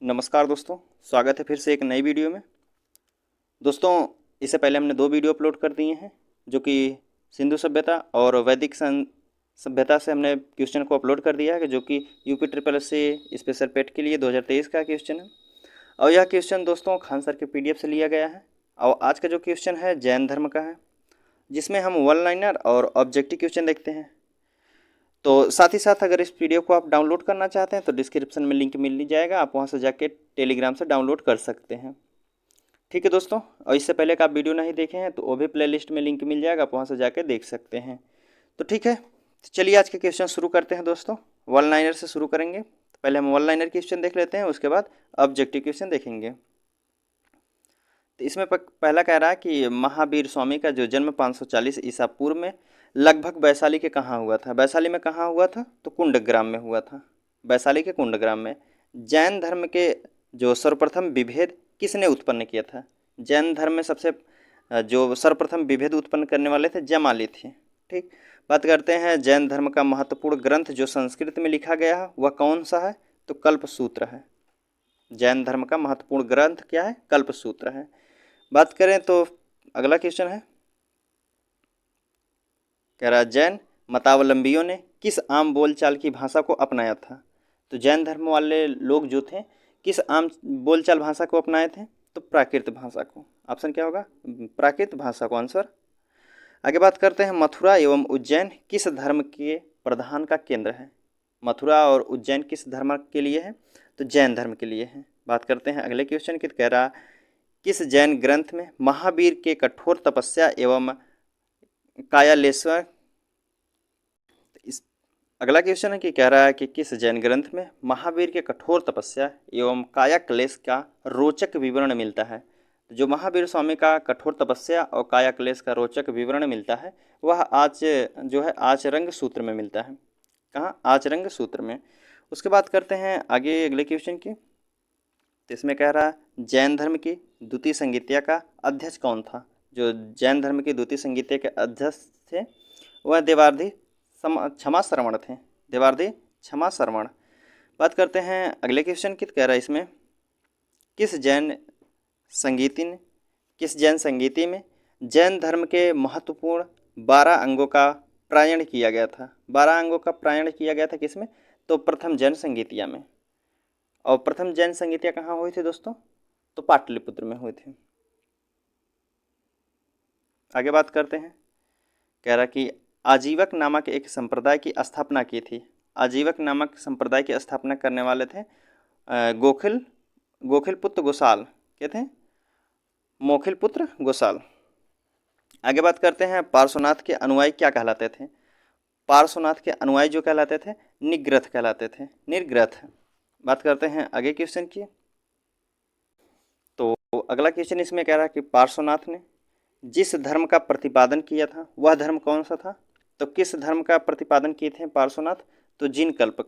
नमस्कार दोस्तों, स्वागत है फिर से एक नई वीडियो में। दोस्तों, इससे पहले हमने दो वीडियो अपलोड कर दिए हैं, जो कि सिंधु सभ्यता और वैदिक सभ्यता से हमने क्वेश्चन को अपलोड कर दिया है, जो कि यूपी ट्रिपल एस स्पेशल पेट के लिए 2023 का क्वेश्चन है। और यह क्वेश्चन दोस्तों खान सर के PDF से लिया गया है। और आज का जो क्वेश्चन है जैन धर्म का है, जिसमें हम वन लाइनर और ऑब्जेक्टिव क्वेश्चन देखते हैं। तो साथ ही साथ अगर इस वीडियो को आप डाउनलोड करना चाहते हैं तो डिस्क्रिप्शन में लिंक मिल ही जाएगा, आप वहां से जाके टेलीग्राम से डाउनलोड कर सकते हैं। ठीक है दोस्तों, और इससे पहले का आप वीडियो नहीं देखे हैं तो वो भी प्लेलिस्ट में लिंक मिल जाएगा, आप वहां से जाके देख सकते हैं। तो ठीक है, तो चलिए आज के क्वेश्चन शुरू करते हैं दोस्तों। वन लाइनर से शुरू करेंगे। तो पहले हम वन लाइनर क्वेश्चन देख लेते हैं, उसके बाद ऑब्जेक्टिव क्वेश्चन देखेंगे। तो इसमें पहला कह रहा है कि महावीर स्वामी का जो जन्म 540 ईसा पूर्व में लगभग वैशाली के कहाँ हुआ था। वैशाली में कहाँ हुआ था? तो कुंडग्राम में हुआ था। वैशाली के कुंडग्राम में। जैन धर्म के जो सर्वप्रथम विभेद किसने उत्पन्न किया था? जैन धर्म में सबसे जो सर्वप्रथम विभेद उत्पन्न करने वाले थे जमाली थे। ठीक, बात करते हैं जैन धर्म का महत्वपूर्ण ग्रंथ जो संस्कृत में लिखा गया है वह कौन सा है? तो कल्पसूत्र है। जैन धर्म का महत्वपूर्ण ग्रंथ क्या है? कल्पसूत्र है। बात करें तो अगला क्वेश्चन है, कह रहा जैन मतावलंबियों ने किस आम बोलचाल की भाषा को अपनाया था? तो जैन धर्म वाले लोग जो थे किस आम बोलचाल भाषा को अपनाए थे? तो प्राकृत भाषा को। ऑप्शन क्या होगा? प्राकृत भाषा को आंसर। आगे बात करते हैं, मथुरा एवं उज्जैन किस धर्म के प्रधान का केंद्र है? मथुरा और उज्जैन किस धर्म के लिए है? तो जैन धर्म के लिए है। बात करते हैं अगले क्वेश्चन की। कह रहा किस जैन ग्रंथ में महावीर के कठोर तपस्या एवं कायालेश्वर। इस अगला क्वेश्चन है कि कह रहा है कि किस जैन ग्रंथ में महावीर के कठोर तपस्या एवं काया क्लेश का रोचक विवरण मिलता है? जो महावीर स्वामी का कठोर तपस्या और काया क्लेश का रोचक विवरण मिलता है वह आज जो है आचरंग सूत्र में मिलता है। कहाँ? आचरंग सूत्र में। उसके बाद करते हैं आगे अगले क्वेश्चन की। तो इसमें कह रहा है जैन धर्म की द्वितीय संगीतिया का अध्यक्ष कौन था? जो जैन धर्म की द्वितीय संगीतिया के अध्यक्ष थे वह देवार्धी क्षमा श्रवण थे। देवार्धी क्षमा श्रवण। बात करते हैं अगले क्वेश्चन की। कह रहा है इसमें किस जैन संगीति में जैन धर्म के महत्वपूर्ण 12 अंगों का प्रायण किया गया था? 12 अंगों का प्रायण किया गया था किसमें? तो प्रथम जैन संगीतिया में। और प्रथम जैन संगीतिया कहाँ हुई थी दोस्तों? तो पाटलिपुत्र में हुए थे। आगे बात करते हैं, कह रहा कि आजीवक नामक एक संप्रदाय की स्थापना की थी। आजीवक नामक संप्रदाय की स्थापना करने वाले थे गोखिल पुत्र गोसाल। क्या थे? मोखिल पुत्र गोसाल। आगे बात करते हैं, पार्श्वनाथ के अनुयायी क्या कहलाते थे? पार्श्वनाथ के अनुयायी जो कहलाते थे निग्रथ कहलाते थे। निर्ग्रथ। बात करते हैं आगे क्वेश्चन की। तो अगला क्वेश्चन इसमें कह रहा है कि पार्श्वनाथ ने जिस धर्म का प्रतिपादन किया था वह धर्म कौन सा था? तो किस धर्म का प्रतिपादन किए थे पार्श्वनाथ? तो जिन कल्प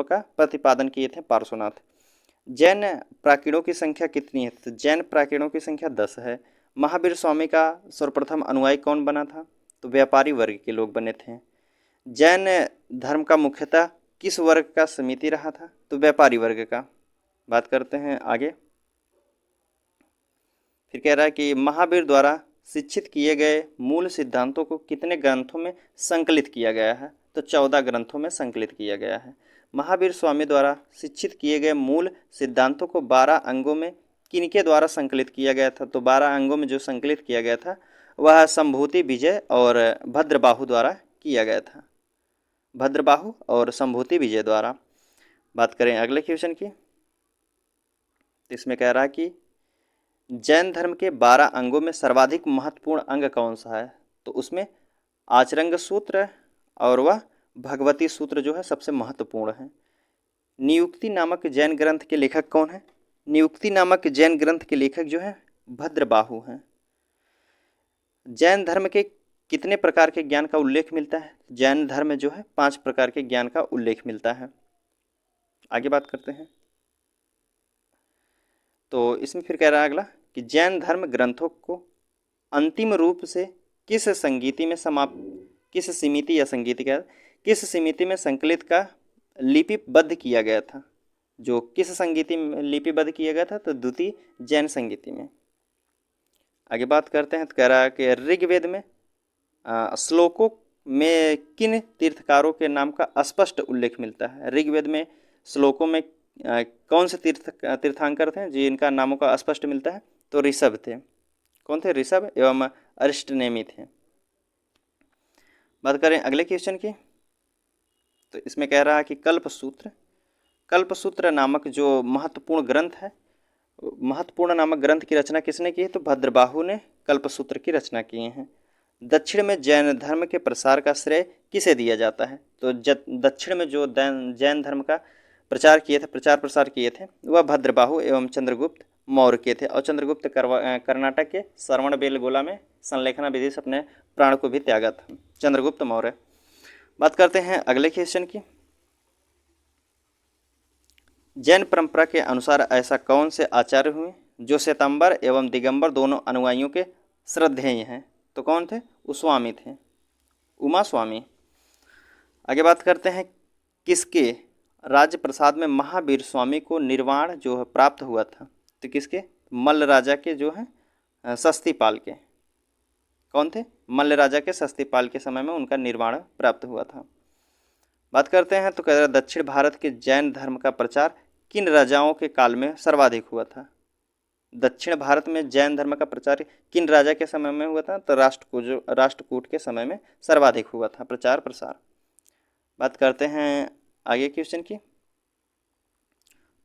का प्रतिपादन किए थे पार्श्वनाथ। जैन प्राकीणों की संख्या कितनी है? तो जैन प्राकीणों की संख्या 10 है। महावीर स्वामी का सर्वप्रथम अनुयायी कौन बना था? तो व्यापारी वर्ग के लोग बने थे। जैन धर्म का मुख्यतः किस वर्ग का समिति रहा था? तो व्यापारी वर्ग का। बात करते हैं आगे। फिर कह रहा है कि महावीर द्वारा शिक्षित किए गए मूल सिद्धांतों को कितने ग्रंथों में संकलित किया गया है? तो 14 ग्रंथों में संकलित किया गया है। महावीर स्वामी द्वारा शिक्षित किए गए मूल सिद्धांतों को 12 अंगों में किनके द्वारा संकलित किया गया था? तो 12 अंगों में जो संकलित किया गया था वह संभूति विजय और भद्रबाहु द्वारा किया गया था। भद्रबाहु और संभूति विजय द्वारा। बात करें अगले क्वेश्चन की। इसमें कह रहा है कि जैन धर्म के 12 अंगों में सर्वाधिक महत्वपूर्ण अंग कौन सा है? तो उसमें आचरंग सूत्र और वह भगवती सूत्र जो है सबसे महत्वपूर्ण है। नियुक्ति नामक जैन ग्रंथ के लेखक कौन है? नियुक्ति नामक जैन ग्रंथ के लेखक जो है भद्रबाहु हैं। जैन धर्म के कितने प्रकार के ज्ञान का उल्लेख मिलता है? जैन धर्म में जो है 5 प्रकार के ज्ञान का उल्लेख मिलता है। आगे बात करते हैं। तो इसमें फिर कह रहा है अगला कि जैन धर्म ग्रंथों को अंतिम रूप से किस समिति में संकलित का लिपिबद्ध किया गया था? जो किस संगीति में लिपिबद्ध किया गया था, तो द्वितीय जैन संगीति में। आगे बात करते हैं तो कह रहा है कि ऋग्वेद में श्लोकों में किन तीर्थकारों के नाम का स्पष्ट उल्लेख मिलता है। ऋग्वेद में श्लोकों में कौन से तीर्थंकर थे जिनका नामों का स्पष्ट मिलता है, तो ऋषभ थे। कौन थे? ऋषभ एवं अरिष्टनेमी थे। बात करें अगले क्वेश्चन की, तो इसमें कह रहा है कि कल्पसूत्र नामक जो महत्वपूर्ण ग्रंथ है, महत्वपूर्ण नामक ग्रंथ की रचना किसने की है, तो भद्रबाहु ने कल्पसूत्र की रचना किए हैं। दक्षिण में जैन धर्म के प्रसार का श्रेय किसे दिया जाता है, तो दक्षिण में जो जैन धर्म का प्रचार प्रसार किए थे वह भद्रबाहु एवं चंद्रगुप्त मौर्य के थे। और चंद्रगुप्त कर्नाटक के श्रवणबेलगोला में संलेखना विधि से अपने प्राण को भी त्यागा था, चंद्रगुप्त मौर्य। बात करते हैं अगले क्वेश्चन की। जैन परंपरा के अनुसार ऐसा कौन से आचार्य हुए जो श्वेतांबर एवं दिगंबर दोनों अनुयायियों के श्रद्धेय हैं, तो कौन थे? उस्वामी थे, उमा स्वामी। आगे बात करते हैं किसके राज्य प्रसाद में महावीर स्वामी को निर्वाण जो है प्राप्त हुआ था, तो किसके? मल्ल राजा के जो है सस्तीपाल के। कौन थे? मल्ल राजा के सस्तीपाल के समय में उनका निर्वाण प्राप्त हुआ था। बात करते हैं तो कह रहा दक्षिण भारत के जैन धर्म का प्रचार किन राजाओं के काल में सर्वाधिक हुआ था। दक्षिण भारत में जैन धर्म का प्रचार किन राजा के समय में हुआ था, तो राष्ट्रकूट के समय में सर्वाधिक हुआ था प्रचार प्रसार। बात करते हैं आगे क्वेश्चन की,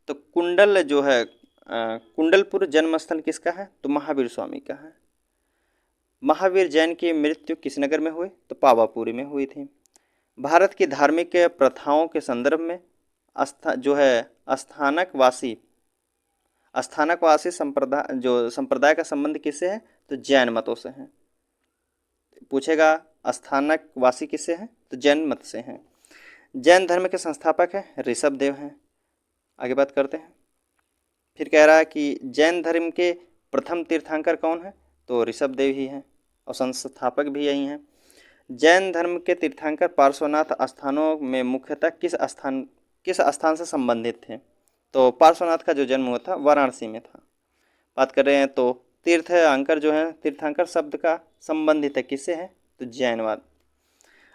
तो कुंडल जो है कुंडलपुर जन्मस्थल किसका है, तो महावीर स्वामी का है। महावीर जैन की मृत्यु किस नगर में हुई, तो पावापुरी में हुई थी। भारत की धार्मिक प्रथाओं के संदर्भ में स्थानकवासी संप्रदाय का संबंध किससे है, तो जैन मतों से है। पूछेगा स्थानकवासी किससे है, तो जैन मत से हैं। जैन धर्म के संस्थापक है ऋषभ देव हैं। आगे बात करते हैं, फिर कह रहा है कि जैन धर्म के प्रथम तीर्थंकर कौन है, तो ऋषभ देव ही हैं और संस्थापक भी यही हैं। जैन धर्म के तीर्थंकर पार्श्वनाथ स्थानों में मुख्यतः किस स्थान से संबंधित थे, तो पार्श्वनाथ का जो जन्म हुआ था वाराणसी में था। बात कर रहे हैं तो तीर्थंकर जो है, तीर्थंकर शब्द का संबंधित है किससे है, तो जैनवाद।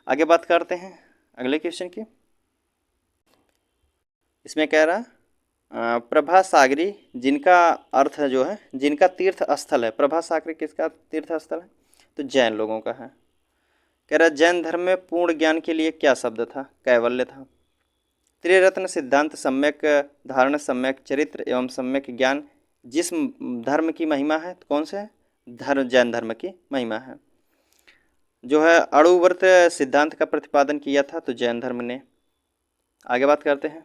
आगे बात करते हैं अगले क्वेश्चन की। इसमें कह रहा प्रभा सागरी जिनका अर्थ जो है जिनका तीर्थ स्थल है, प्रभा सागरी किसका तीर्थ स्थल है, तो जैन लोगों का है। कह रहा जैन धर्म में पूर्ण ज्ञान के लिए क्या शब्द था, कैवल्य था। त्रिरत्न सिद्धांत सम्यक धारण, सम्यक चरित्र एवं सम्यक ज्ञान जिस धर्म की महिमा है, तो कौन से है, जैन धर्म की महिमा है। जो है अणुव्रत सिद्धांत का प्रतिपादन किया था, तो जैन धर्म ने। आगे बात करते हैं,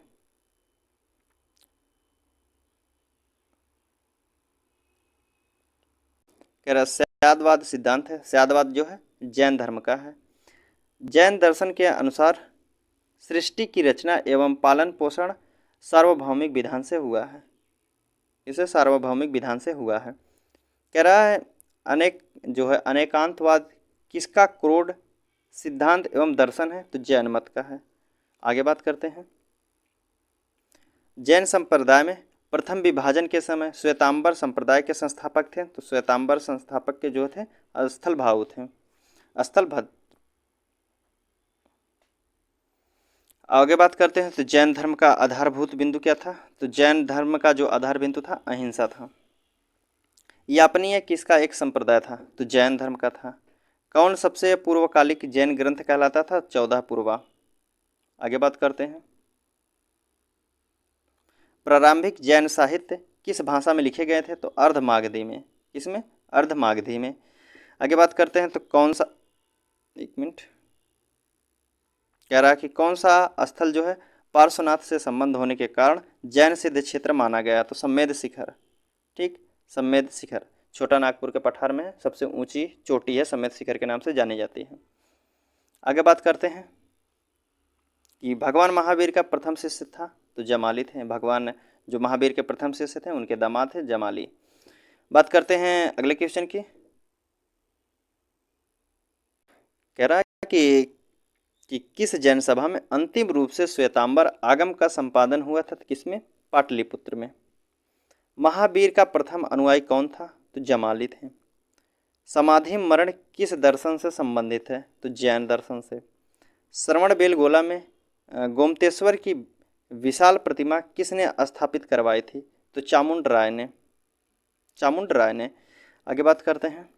कह रहा स्यादवाद सिद्धांत है, स्यादवाद जो है जैन धर्म का है। जैन दर्शन के अनुसार सृष्टि की रचना एवं पालन पोषण सार्वभौमिक विधान से हुआ है। इसे सार्वभौमिक विधान से हुआ है। कह रहा है अनेकांतवाद किसका क्रोध सिद्धांत एवं दर्शन है, तो जैन मत का है। आगे बात करते हैं, जैन संप्रदाय में प्रथम विभाजन के समय श्वेतांबर संप्रदाय के संस्थापक थे, तो श्वेतांबर संस्थापक के जो थे स्थलभाव थे, स्थलभद्र। आगे बात करते हैं तो जैन धर्म का आधारभूत बिंदु क्या था, तो जैन धर्म का जो आधार बिंदु था अहिंसा था। यापनीय किसका एक संप्रदाय था, तो जैन धर्म का था। कौन सबसे पूर्वकालिक जैन ग्रंथ कहलाता था, 14 पूर्वा। आगे बात करते हैं, प्रारंभिक जैन साहित्य किस भाषा में लिखे गए थे, तो अर्धमागधी में। किसमें, अर्धमागधी में। आगे बात करते हैं तो कौन सा, एक मिनट, कह रहा है कि कौन सा स्थल जो है पार्श्वनाथ से संबंध होने के कारण जैन सिद्ध क्षेत्र माना गया, तो सम्मेद शिखर। ठीक, सम्मेद शिखर छोटा नागपुर के पठार में सबसे ऊंची चोटी है, सम्मेद शिखर के नाम से जानी जाती है। आगे बात करते हैं कि भगवान महावीर का प्रथम शिष्य था, तो जमाली थे। भगवान जो महावीर के प्रथम शिष्य थे उनके दामाद थे जमाली। बात करते हैं अगले क्वेश्चन की। कह रहा है कि किस जैन सभा में अंतिम रूप से श्वेतांबर आगम का संपादन हुआ था, किसमें, पाटलिपुत्र में। महावीर का प्रथम अनुयायी कौन था? तो जमाली थे। समाधि मरण किस दर्शन से संबंधित है? तो जैन दर्शन से। श्रवणबेलगोला में गोमतेश्वर की विशाल प्रतिमा किसने स्थापित करवाई थी? तो चामुंड राय ने। चामुंड राय ने। आगे बात करते हैं।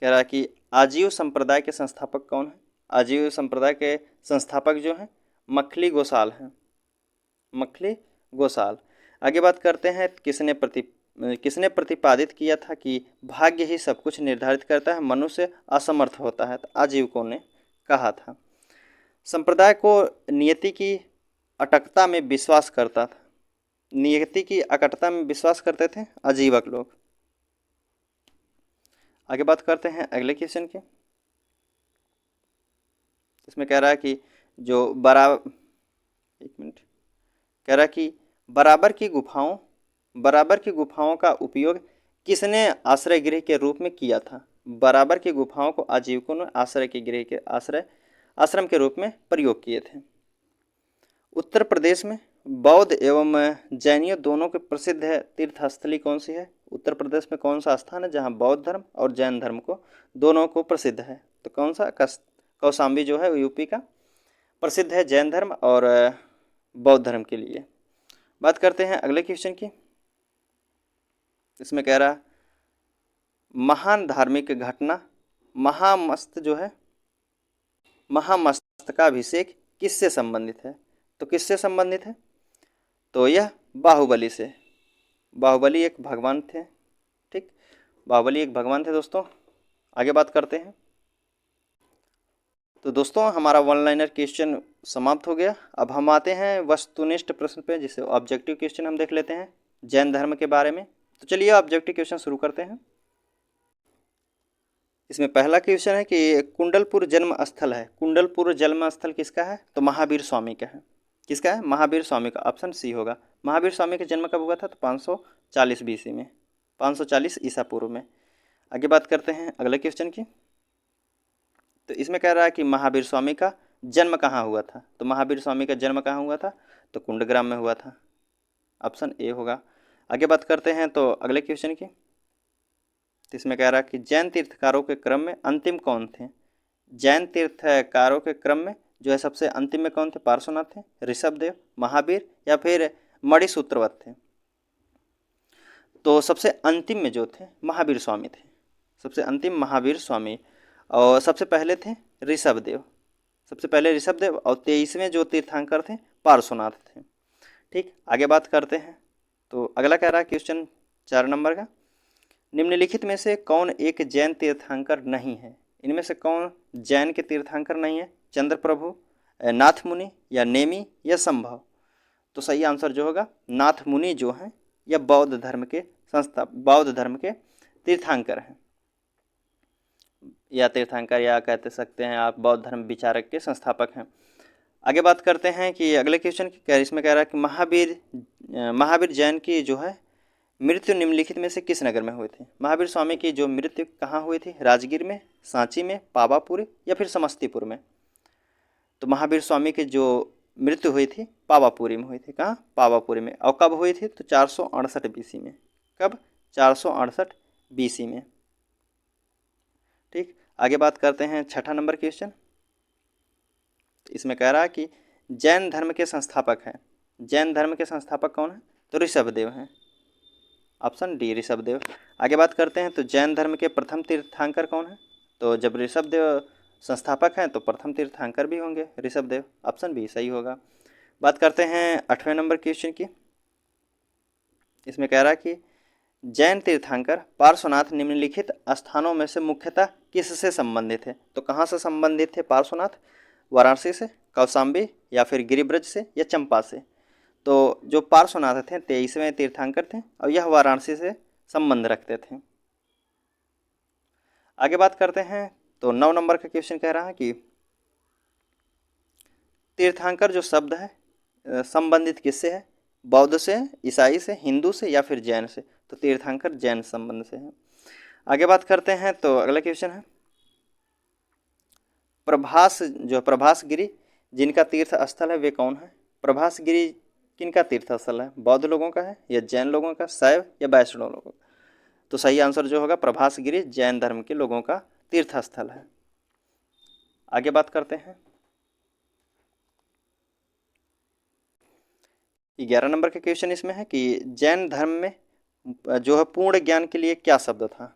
कह रहा है कि आजीव संप्रदाय के संस्थापक कौन है? आजीव संप्रदाय के संस्थापक जो हैं मखली गोसाल हैं। मखली गोसाल। आगे बात करते हैं किसने प्रतिपादित किया था कि भाग्य ही सब कुछ निर्धारित करता है, मनुष्य असमर्थ होता है? तो आजीवकों ने कहा था। संप्रदाय को नियति की अटकता में विश्वास करता था। नियति की अकटता में विश्वास करते थे आजीवक लोग। आगे बात करते हैं अगले क्वेश्चन की। इसमें कह रहा है कि जो कह रहा है कि बराबर की गुफाओं का उपयोग किसने आश्रय गृह के रूप में किया था? बराबर की गुफाओं को आजीवकों ने आश्रम के रूप में प्रयोग किए थे। उत्तर प्रदेश में बौद्ध एवं जैनियों दोनों के प्रसिद्ध है तीर्थस्थली कौन सी है? उत्तर प्रदेश में कौन सा स्थान है जहां बौद्ध धर्म और जैन धर्म को दोनों को प्रसिद्ध है? तो कौन सा? कौशाम्बी जो है यूपी का प्रसिद्ध है जैन धर्म और बौद्ध धर्म के लिए। बात करते हैं अगले क्वेश्चन की। इसमें कह रहा महान धार्मिक घटना महामस्तकाभिषेक किससे संबंधित है? तो किससे संबंधित है? तो यह बाहुबली से। बाहुबली एक भगवान थे। ठीक, बाहुबली एक भगवान थे दोस्तों। आगे बात करते हैं। तो दोस्तों हमारा वन लाइनर क्वेश्चन समाप्त हो गया। अब हम आते हैं वस्तुनिष्ठ प्रश्न पे, जिसे ऑब्जेक्टिव क्वेश्चन हम देख लेते हैं जैन धर्म के बारे में। तो चलिए ऑब्जेक्टिव क्वेश्चन शुरू करते हैं। इसमें पहला क्वेश्चन है कि कुंडलपुर जन्म स्थल है। कुंडलपुर जन्म स्थल किसका है? तो महावीर स्वामी का है। किसका है? महावीर स्वामी का। ऑप्शन सी होगा। महावीर स्वामी का जन्म कब हुआ था? तो 540 BC में, 540 ईसा पूर्व में। आगे बात करते हैं अगले क्वेश्चन की। तो इसमें कह रहा है कि महावीर स्वामी का जन्म कहाँ हुआ था? तो महावीर स्वामी का जन्म कहाँ हुआ था? तो कुंडग्राम में हुआ था। ऑप्शन ए होगा। आगे बात करते हैं तो अगले क्वेश्चन की। तो इसमें कह रहा है कि जैन तीर्थकारों के क्रम में अंतिम कौन थे? जैन तीर्थकारों के क्रम में जो है सबसे अंतिम में कौन थे? पार्श्वनाथ थे, ऋषभदेव, महावीर या फिर मणिसूत्रवत थे? तो सबसे अंतिम में जो थे महावीर स्वामी थे। सबसे अंतिम महावीर स्वामी। और सबसे पहले थे ऋषभदेव। सबसे पहले ऋषभदेव और 23वें जो तीर्थंकर थे पार्श्वनाथ थे। ठीक, आगे बात करते हैं। तो अगला कह रहा है क्वेश्चन 4 नंबर का, निम्नलिखित में से कौन एक जैन तीर्थंकर नहीं है? इनमें से कौन जैन के तीर्थंकर नहीं है? चंद्र प्रभु, नाथ मुनि या नेमी या संभव? तो सही आंसर जो होगा नाथ मुनि जो हैं यह बौद्ध धर्म के तीर्थंकर हैं, या तीर्थंकर या कहते सकते हैं आप बौद्ध धर्म विचारक के संस्थापक हैं। आगे बात करते हैं कि अगले क्वेश्चन की। इसमें कह रहा है कि महावीर जैन की जो है मृत्यु निम्नलिखित में से किस नगर में हुई थी? महावीर स्वामी की जो मृत्यु कहाँ हुई थी? राजगीर में, सांची में, पावापुरी या फिर समस्तीपुर में? तो महावीर स्वामी की जो मृत्यु हुई थी पावापुरी में हुई थी। कहाँ? पावापुरी में। और कब हुई थी? तो 468 BC में। कब? 468 BC में। ठीक, आगे बात करते हैं 6ठा नंबर क्वेश्चन। इसमें कह रहा है कि जैन धर्म के संस्थापक हैं। जैन धर्म के संस्थापक कौन है? तो ऋषभदेव हैं। Option D Rishabhdev. आगे बात करते हैं तो जैन धर्म के प्रथम तीर्थंकर कौन है? तो जब ऋषभदेव संस्थापक हैं तो प्रथम तीर्थंकर भी होंगे ऋषभदेव। ऑप्शन बी सही होगा। बात करते हैं 8वें नंबर क्वेश्चन की। इसमें कह रहा है कि जैन तीर्थंकर पार्श्वनाथ निम्नलिखित स्थानों में से मुख्यतः किससे संबंधित है? तो कहाँ से संबंधित थे पार्श्वनाथ? वाराणसी से, कौशाम्बी या फिर गिरिब्रज से या चंपा से? तो जो पार्श्वनाथ थे 23वें तीर्थंकर थे और यह वाराणसी से संबंध रखते थे। आगे बात करते हैं तो 9 नंबर का क्वेश्चन कह रहा है कि तीर्थंकर जो शब्द है संबंधित किससे है? बौद्ध से, ईसाई से, हिंदू से या फिर जैन से? तो तीर्थंकर जैन संबंध से है। आगे बात करते हैं तो अगला क्वेश्चन है प्रभास गिरी जिनका तीर्थ स्थल है वे कौन है? प्रभासगिरी किनका तीर्थ स्थल है? बौद्ध लोगों का है या जैन लोगों का, शैव या वैष्णव लोगों का? तो सही आंसर जो होगा प्रभासगिरी जैन धर्म के लोगों का तीर्थ स्थल है। आगे बात करते हैं 11 नंबर का क्वेश्चन इसमें है कि जैन धर्म में जो है पूर्ण ज्ञान के लिए क्या शब्द था?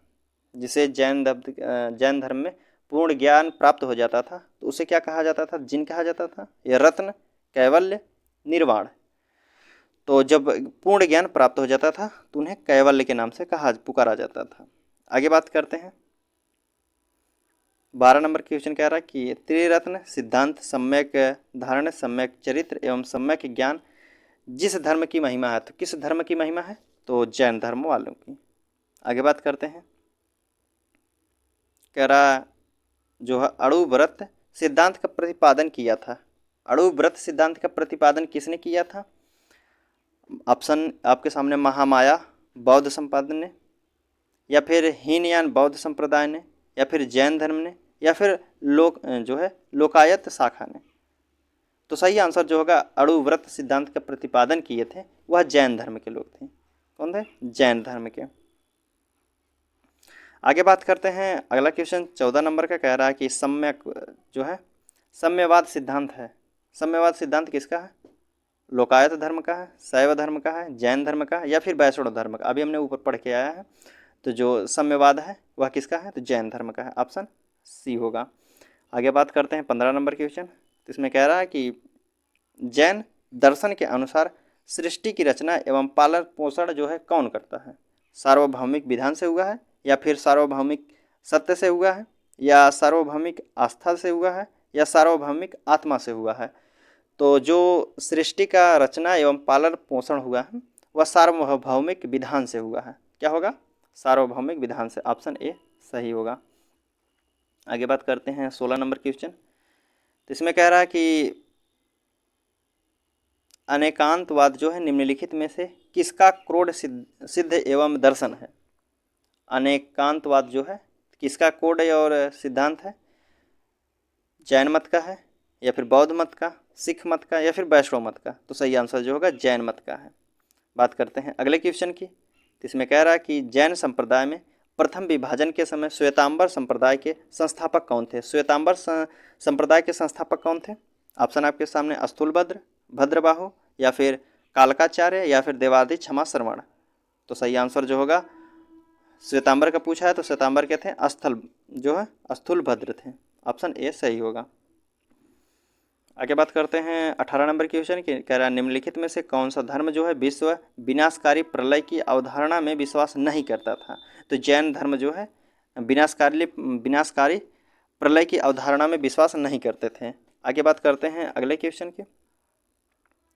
जिसे जैन धर्म में पूर्ण ज्ञान प्राप्त हो जाता था तो उसे क्या कहा जाता था? जिन कहा जाता था या रत्न, कैवल्य, निर्वाण? तो जब पूर्ण ज्ञान प्राप्त हो जाता था तो उन्हें कैवल्य के नाम से पुकारा जाता था। आगे बात करते हैं 12 नंबर क्वेश्चन कह रहा है कि त्रिरत्न सिद्धांत, सम्यक धारण, सम्यक चरित्र एवं सम्यक ज्ञान जिस धर्म की महिमा है, तो किस धर्म की महिमा है? तो जैन धर्म वालों की। आगे बात करते हैं कह रहा जो है अणु व्रत सिद्धांत का प्रतिपादन किया था। अणु व्रत सिद्धांत का प्रतिपादन किसने किया था? ऑप्शन आपके सामने महामाया बौद्ध संप्रदाय ने, या फिर हीनयान बौद्ध संप्रदाय ने, या फिर जैन धर्म ने, या फिर लोकायत शाखा ने? तो सही आंसर जो होगा अणु व्रत सिद्धांत का प्रतिपादन किए थे वह जैन धर्म के लोग थे। कौन थे? जैन धर्म के। आगे बात करते हैं अगला क्वेश्चन 14 नंबर का कह रहा है कि सम्यक जो है सम्यवाद सिद्धांत है। सम्यवाद सिद्धांत किसका है? लोकायत धर्म का है, शैव धर्म का है, जैन धर्म का है, या फिर वैष्णव धर्म का? अभी हमने ऊपर पढ़ के आया है। तो जो सम्यवाद है वह किसका है? तो जैन धर्म का है। ऑप्शन सी होगा। आगे बात करते हैं 15 नंबर क्वेश्चन। तो इसमें कह रहा है कि जैन दर्शन के अनुसार सृष्टि की रचना एवं पालन पोषण जो है कौन करता है? सार्वभौमिक विधान से हुआ है, या फिर सार्वभौमिक सत्य से हुआ है, या सार्वभौमिक आस्था से हुआ है, या सार्वभौमिक आत्मा से हुआ है? तो जो सृष्टि का रचना एवं पालन पोषण हुआ है वह सार्वभौमिक विधान से हुआ है। क्या होगा? सार्वभौमिक विधान से। ऑप्शन ए सही होगा। आगे बात करते हैं 16 नंबर क्वेश्चन। तो इसमें कह रहा है कि अनेकांतवाद जो है निम्नलिखित में से किसका क्रोड सिद्ध एवं दर्शन है? अनेकांतवाद जो है किसका कोड और सिद्धांत है? जैन मत का है, या फिर बौद्ध मत का, सिख मत का, या फिर वैष्णव मत का? तो सही आंसर जो होगा जैन मत का है। बात करते हैं अगले क्वेश्चन की। इसमें कह रहा है कि जैन संप्रदाय में प्रथम विभाजन के समय श्वेतांबर संप्रदाय के संस्थापक कौन थे? श्वेतांबर संप्रदाय के संस्थापक कौन थे? ऑप्शन आपके सामने स्थूलभद्र, भद्रबाहु, या फिर कालकाचार्य, या फिर देवादि क्षमा श्रवण? तो सही आंसर जो होगा श्वेतांबर का पूछा है तो श्वेतांबर के थे स्थूलभद्र थे। ऑप्शन ए सही होगा। आगे बात करते हैं 18 नंबर क्वेश्चन की। कह रहा है निम्नलिखित में से कौन सा धर्म जो है विश्व विनाशकारी प्रलय की अवधारणा में विश्वास नहीं करता था? तो जैन धर्म जो है विनाशकारी प्रलय की अवधारणा में विश्वास नहीं करते थे। आगे बात करते हैं अगले क्वेश्चन की।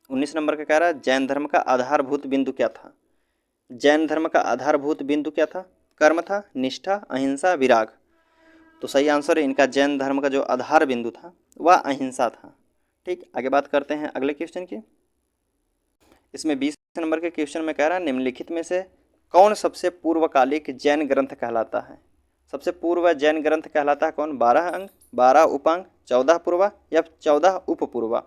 19 नंबर का कह रहा है जैन धर्म का आधारभूत बिंदु क्या था? जैन धर्म का आधारभूत बिंदु क्या था? कर्म था, निष्ठा, अहिंसा, विराग? तो सही आंसर है इनका जैन धर्म का जो आधार बिंदु था वह अहिंसा था। ठीक, आगे बात करते हैं अगले क्वेश्चन की। इसमें 20 नंबर के क्वेश्चन में कह रहा है निम्नलिखित में से कौन सबसे पूर्वकालिक जैन ग्रंथ कहलाता है? सबसे पूर्व जैन ग्रंथ कहलाता है कौन? 12 अंग, 12 उपांग, 14 पूर्वा, या 14 उपपूर्वा?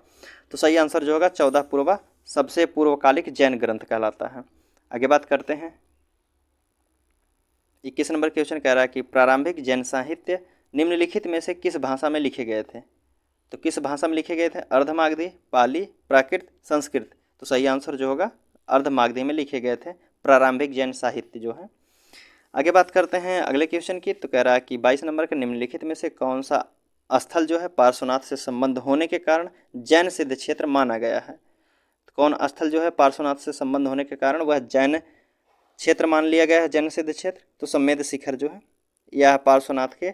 तो सही आंसर जो होगा 14 पूर्वा सबसे पूर्वकालिक जैन ग्रंथ कहलाता है। आगे बात करते हैं 21 नंबर क्वेश्चन कह रहा है कि प्रारंभिक जैन साहित्य निम्नलिखित में से किस भाषा में लिखे गए थे? तो किस भाषा में लिखे गए थे? अर्धमागधी, पाली, प्राकृत, संस्कृत? तो सही आंसर जो होगा अर्धमागधी में लिखे गए थे प्रारंभिक जैन साहित्य जो है। आगे बात करते हैं अगले क्वेश्चन की। तो कह रहा है कि 22 नंबर के निम्नलिखित में से कौन सा स्थल जो है पार्श्वनाथ से संबंध होने के कारण जैन सिद्ध क्षेत्र माना गया है? तो कौन स्थल जो है पार्श्वनाथ से संबंध होने के कारण वह जैन क्षेत्र मान लिया गया है, जैन सिद्ध क्षेत्र? तो समेध शिखर जो है यह पार्श्वनाथ के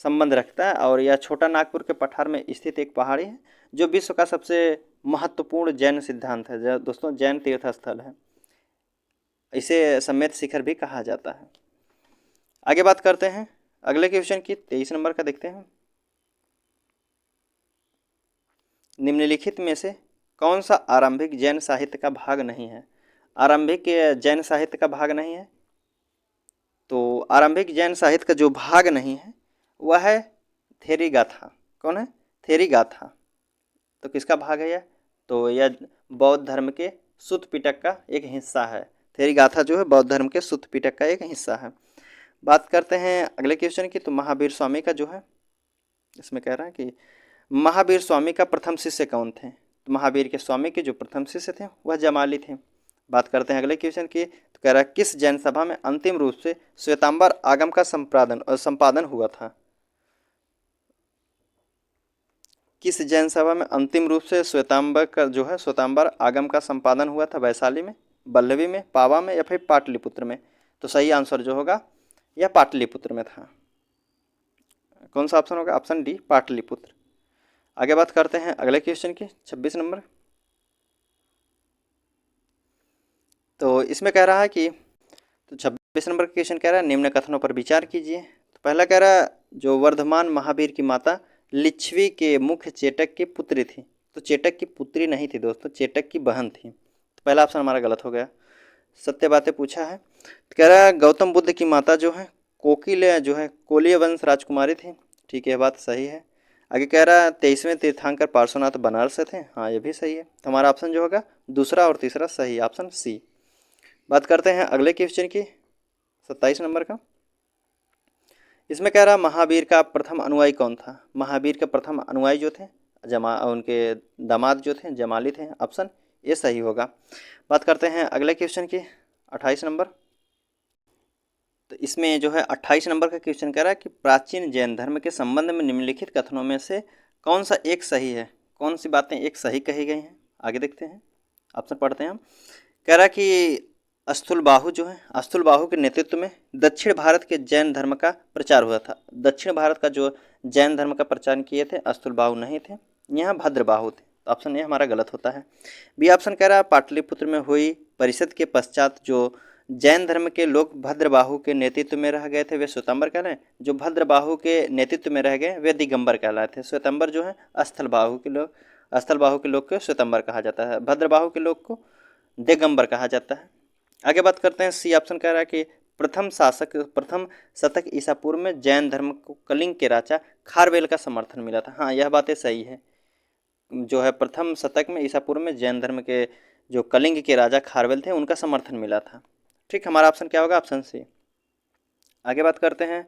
संबंध रखता है, और यह छोटा नागपुर के पठार में स्थित एक पहाड़ी है जो विश्व का सबसे महत्वपूर्ण जैन सिद्धांत है। जो दोस्तों जैन तीर्थ स्थल है, इसे समेध शिखर भी कहा जाता है। आगे बात करते हैं अगले क्वेश्चन की। 23 नंबर का देखते हैं। निम्नलिखित में से कौन सा आरंभिक जैन साहित्य का भाग नहीं है? आरंभिक जैन साहित्य का भाग नहीं है, तो आरंभिक जैन साहित्य का जो भाग नहीं है वह है थेरी गाथा। कौन है? थेरी गाथा। तो किसका भाग है यह? तो यह बौद्ध धर्म के सुत्त पिटक का एक हिस्सा है। थेरी गाथा जो है बौद्ध धर्म के सुत्त पिटक का एक हिस्सा है। बात करते हैं अगले क्वेश्चन की। तो महावीर स्वामी का जो है, इसमें कह रहा है कि महावीर स्वामी का प्रथम शिष्य कौन थे। तो महावीर के स्वामी के जो प्रथम शिष्य थे वह जमाली थे। बात करते हैं अगले क्वेश्चन की। तो कह रहा है किस जैन सभा में अंतिम रूप से श्वेतांबर आगम का संपादन हुआ था। किस जैन सभा में अंतिम रूप से श्वेतांबर आगम का संपादन हुआ था। वैशाली में, बल्लभी में, पावा में या फिर पाटलिपुत्र में। तो सही आंसर जो होगा यह पाटलिपुत्र में था। कौन सा ऑप्शन होगा? Option D, Pataliputra. आगे बात करते हैं अगले क्वेश्चन की, 26 नंबर। तो इसमें कह रहा है कि तो 26 नंबर का क्वेश्चन कह रहा है निम्न कथनों पर विचार कीजिए। तो पहला कह रहा है जो वर्धमान महावीर की माता लिच्छवी के मुख्य चेटक की पुत्री थी। तो चेटक की पुत्री नहीं थी दोस्तों, चेटक की बहन थी। तो पहला ऑप्शन हमारा गलत हो गया। सत्य बातें पूछा है। तो कह रहा है गौतम बुद्ध की माता जो है कोलीय वंश राजकुमारी थी। ठीक है, बात सही है। आगे कह रहा है 23वें तीर्थंकर पार्श्वनाथ बनारस से थे। हाँ, ये भी सही है। तो हमारा ऑप्शन जो होगा दूसरा और तीसरा सही, ऑप्शन सी। बात करते हैं अगले क्वेश्चन की, 27 नंबर का। इसमें कह रहा महावीर का प्रथम अनुयायी कौन था। महावीर के प्रथम अनुयायी जो थे उनके दामाद जो थे जमाली थे। ऑप्शन ए सही होगा। बात करते हैं अगले क्वेश्चन की, 28 नंबर। तो इसमें जो है 28 नंबर का क्वेश्चन कह रहा है कि प्राचीन जैन धर्म के संबंध में निम्नलिखित कथनों में से कौन सा एक सही है। कौन सी बातें एक सही कही गई हैं, आगे देखते हैं। ऑप्शन पढ़ते हैं हम। कह रहा है कि अस्तुलबाहु के नेतृत्व में दक्षिण भारत के जैन धर्म का प्रचार हुआ था। दक्षिण भारत का जो जैन धर्म का प्रचार किए थे अस्तुलबाहु नहीं थे, यहाँ भद्रबाहु थे। तो ऑप्शन ए हमारा गलत होता है। बी ऑप्शन कह रहा है पाटलिपुत्र में हुई परिषद के पश्चात जो जैन धर्म के लोग भद्रबाहु के नेतृत्व में रह गए थे वे श्वेतांबर कहलाए। जो भद्रबाहु के नेतृत्व में रह गए वे दिगंबर कहलाए थे। श्वेतांबर जो है स्थलबाहु के लोग को श्वेतांबर कहा जाता है, भद्रबाहु के लोग को दिगंबर कहा जाता है। आगे बात करते हैं, सी ऑप्शन कह रहा है कि प्रथम शतक ईसा पूर्व में जैन धर्म को कलिंग के राजा खारवेल का समर्थन मिला था। हाँ, यह बातें सही है। जो है प्रथम शतक में ईसा पूर्व में जैन धर्म के जो कलिंग के राजा खारवेल थे उनका समर्थन मिला था। ठीक, हमारा ऑप्शन क्या होगा? Option C. आगे बात करते हैं।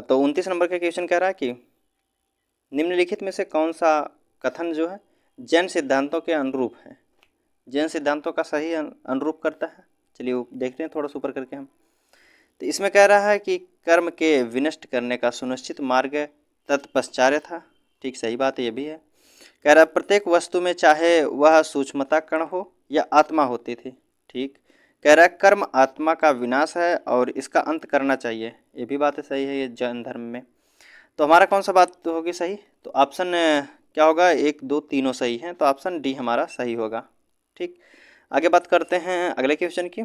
तो 29 नंबर का क्वेश्चन कह रहा है कि निम्नलिखित में से कौन सा कथन जो है जैन सिद्धांतों के अनुरूप है, जैन सिद्धांतों का सही अनुरूप करता है। चलिए देखते हैं थोड़ा सा ऊपर करके हम। तो इसमें कह रहा है कि कर्म के विनष्ट करने का सुनिश्चित मार्ग तत्पश्चार्य था। ठीक, सही बात है, ये भी है। कह रहा है प्रत्येक वस्तु में चाहे वह सूक्ष्मता कण हो या आत्मा होती थी। ठीक, कह रहा है कर्म आत्मा का विनाश है और इसका अंत करना चाहिए। ये भी बात सही है ये जैन धर्म में। तो हमारा कौन सा बात होगी सही? तो ऑप्शन क्या होगा? 1, 2, तीनों सही हैं। तो ऑप्शन डी हमारा सही होगा। ठीक, आगे बात करते हैं अगले क्वेश्चन की।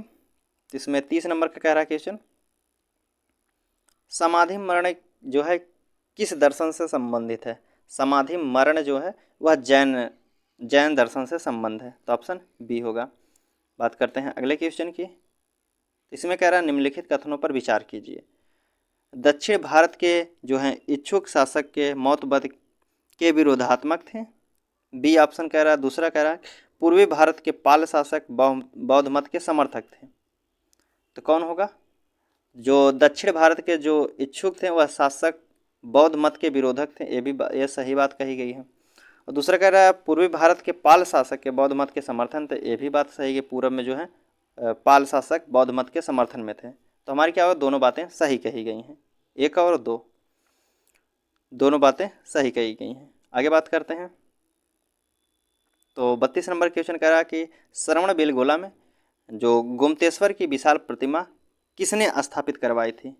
इसमें 30 नंबर का कह रहा है क्वेश्चन समाधि मरण जो है किस दर्शन से संबंधित है। समाधि मरण जो है वह जैन दर्शन से संबंध है। तो ऑप्शन बी होगा। बात करते हैं अगले क्वेश्चन की। इसमें कह रहा है निम्नलिखित कथनों पर विचार कीजिए। दक्षिण भारत के जो हैं इच्छुक शासक के मौतबद के विरोधात्मक थे। बी ऑप्शन कह रहा है, दूसरा कह रहा है पूर्वी भारत के पाल शासक बौद्ध मत के समर्थक थे। तो कौन होगा? जो दक्षिण भारत के जो इच्छुक थे वह शासक बौद्ध मत के विरोधक थे। ये सही बात कही गई है। और दूसरा कह रहा है पूर्वी भारत के पाल शासक के बौद्ध मत के समर्थन थे। ये भी बात सही है, पूर्व में जो है पाल शासक बौद्ध मत के समर्थन में थे। तो हमारी क्या होगा? दोनों बातें सही कही गई हैं, 1 और 2 दोनों बातें सही कही गई हैं। आगे बात करते हैं। तो 32 नंबर क्वेश्चन कह रहा है कि श्रवणबेलगोला में जो गोमतेश्वर की विशाल प्रतिमा किसने स्थापित करवाई थी।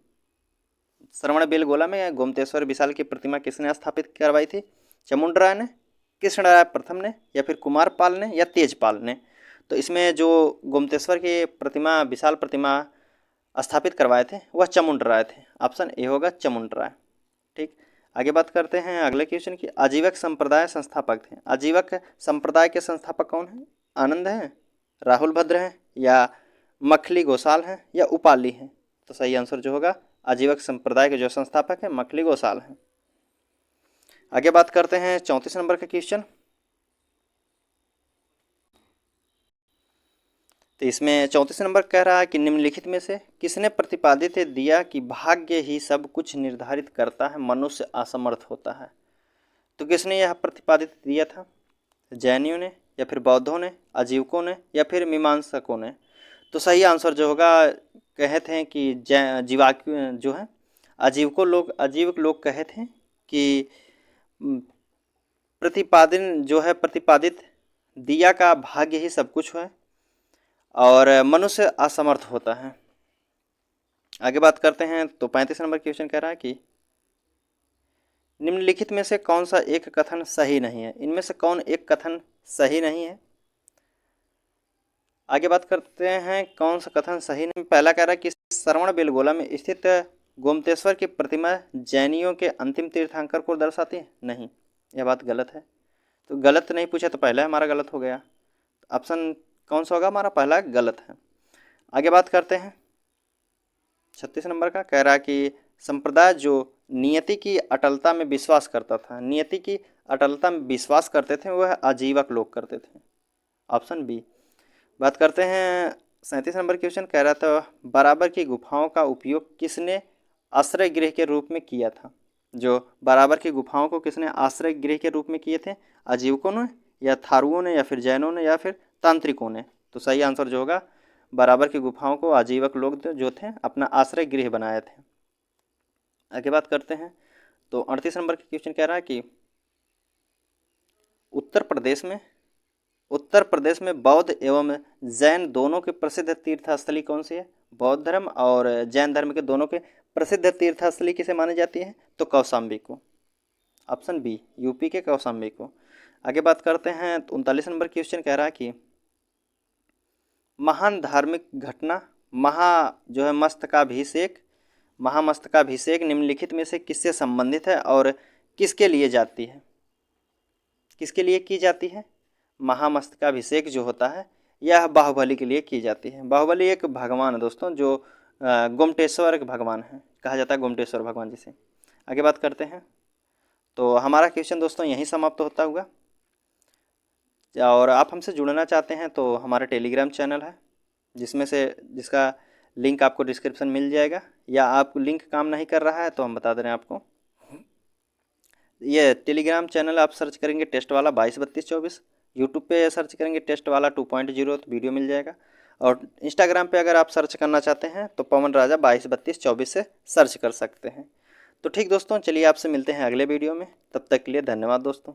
श्रवणबेलगोला में गोमतेश्वर विशाल की प्रतिमा किसने स्थापित करवाई थी? चामुंडराय ने, कृष्णराय प्रथम ने, या फिर कुमारपाल ने, या तेजपाल ने। तो इसमें जो गोमतेश्वर की प्रतिमा विशाल प्रतिमा स्थापित करवाए थे वह चामुंडराय थे। ऑप्शन ए होगा चामुंडराय। ठीक, आगे बात करते हैं अगले क्वेश्चन की। आजीवक संप्रदाय संस्थापक थे। आजीवक संप्रदाय के संस्थापक कौन हैं? आनंद हैं, राहुल भद्र हैं, या मखली गोसाल हैं, या उपाली हैं। तो सही आंसर जो होगा आजीवक संप्रदाय के जो संस्थापक हैं मखली गोसाल हैं। आगे बात करते हैं 34 नंबर का क्वेश्चन। तो इसमें 34 नंबर कह रहा है कि निम्नलिखित में से किसने प्रतिपादित दिया कि भाग्य ही सब कुछ निर्धारित करता है, मनुष्य असमर्थ होता है। तो किसने यह प्रतिपादित दिया था? जैनियों ने, या फिर बौद्धों ने, आजीवकों ने, या फिर मीमांसकों ने? तो सही आंसर जो होगा, कहे थे कि जीवाक जो है आजीवक लोग कहे थे कि प्रतिपादित दिया का भाग्य ही सब कुछ है और मनुष्य असमर्थ होता है। आगे बात करते हैं। तो 35 नंबर क्वेश्चन कह रहा है कि निम्नलिखित में से कौन सा एक कथन सही नहीं है? इनमें से कौन एक कथन सही नहीं है? आगे बात करते हैं कौन सा कथन सही नहीं। पहला कह रहा है कि श्रवणबेलगोला में स्थित गोमतेश्वर की प्रतिमा जैनियों के अंतिम तीर्थंकर को दर्शाती है। नहीं, यह बात गलत है। तो गलत नहीं पूछा तो पहला हमारा गलत हो गया। ऑप्शन कौन सा होगा हमारा? पहला गलत है। आगे बात करते हैं 36 नंबर का। कह रहा है कि संप्रदाय जो नियति की अटलता में विश्वास करता था, नियति की अटलता में विश्वास करते थे, वह आजीवक लोग करते थे। Option B. बात करते हैं 37 नंबर क्वेश्चन। कह रहा था बराबर की गुफाओं का उपयोग किसने आश्रय गृह के रूप में किया था? जो बराबर की गुफाओं को किसने आश्रय गृह के रूप में किए थे? आजीवकों ने, या थारुओं ने, या फिर जैनों ने, या फिर तांत्रिकों ने? तो सही आंसर जो होगा, बराबर की गुफाओं को आजीवक लोग जो थे अपना आश्रय गृह बनाए थे। आगे बात करते हैं। तो 38 नंबर का क्वेश्चन कह रहा है कि उत्तर प्रदेश में बौद्ध एवं जैन दोनों के प्रसिद्ध तीर्थस्थली कौन सी है? बौद्ध धर्म और जैन धर्म के दोनों के प्रसिद्ध तीर्थस्थली किसे मानी जाती है? तो कौशाम्बी को। ऑप्शन बी, यूपी के कौशाम्बी को। आगे बात करते हैं। तो 39 नंबर क्वेश्चन कह रहा है कि महान धार्मिक घटना महामस्तकाभिषेक निम्नलिखित में से किससे संबंधित है और किसके लिए जाती है? किसके लिए की जाती है? महामस्तकाभिषेक जो होता है यह बाहुबली के लिए की जाती है। बाहुबली एक भगवान है दोस्तों, जो गोमटेश्वर भगवान है, कहा जाता है गोमटेश्वर भगवान जिसे। आगे बात करते हैं। तो हमारा क्वेश्चन दोस्तों यहीं समाप्त होता हुआ। और आप हमसे जुड़ना चाहते हैं तो हमारा टेलीग्राम चैनल है, जिसका लिंक आपको डिस्क्रिप्शन मिल जाएगा, या आपको लिंक काम नहीं कर रहा है तो हम बता दे रहे हैं आपको। ये टेलीग्राम चैनल आप सर्च करेंगे टेस्ट वाला 223224, यूट्यूब पे सर्च करेंगे टेस्ट वाला 2.0 तो वीडियो मिल जाएगा। और इंस्टाग्राम पे अगर आप सर्च करना चाहते हैं तो पवन राजा 223224 से सर्च कर सकते हैं। तो ठीक दोस्तों, चलिए आपसे मिलते हैं अगले वीडियो में। तब तक के लिए धन्यवाद दोस्तों।